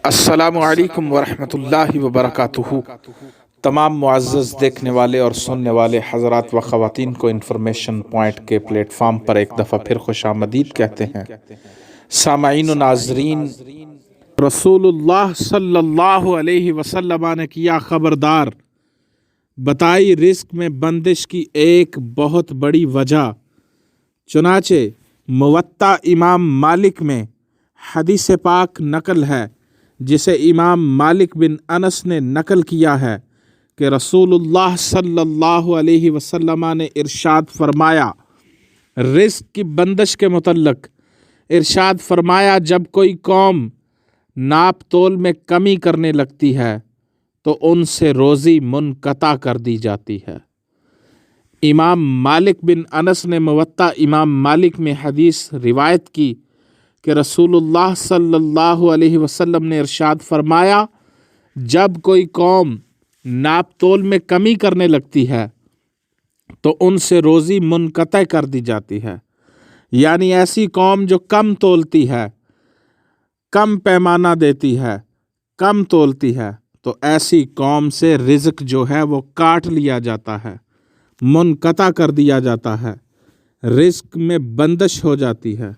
السلام علیکم ورحمۃ اللہ وبرکاتہ۔ تمام معزز دیکھنے والے اور سننے والے حضرات و خواتین کو انفارمیشن پوائنٹ کے پلیٹ فارم پر ایک دفعہ پھر خوش آمدید کہتے ہیں۔ سامعین و ناظرین، رسول اللہ صلی اللہ علیہ وسلم نے کیا خبردار، بتائی رزق میں بندش کی ایک بہت بڑی وجہ۔ چنانچہ موطا امام مالک میں حدیث پاک نقل ہے، جسے امام مالک بن انس نے نقل کیا ہے کہ رسول اللہ صلی اللہ علیہ وسلم نے ارشاد فرمایا، رزق کی بندش کے متعلق ارشاد فرمایا، جب کوئی قوم ناپ تول میں کمی کرنے لگتی ہے تو ان سے روزی منقطع کر دی جاتی ہے۔ امام مالک بن انس نے موطا امام مالک میں حدیث روایت کی کہ رسول اللہ صلی اللہ علیہ وسلم نے ارشاد فرمایا، جب کوئی قوم ناپ تول میں کمی کرنے لگتی ہے تو ان سے روزی منقطع کر دی جاتی ہے، یعنی ایسی قوم جو کم تولتی ہے، کم پیمانہ دیتی ہے، کم تولتی ہے، تو ایسی قوم سے رزق جو ہے وہ کاٹ لیا جاتا ہے، منقطع کر دیا جاتا ہے، رزق میں بندش ہو جاتی ہے۔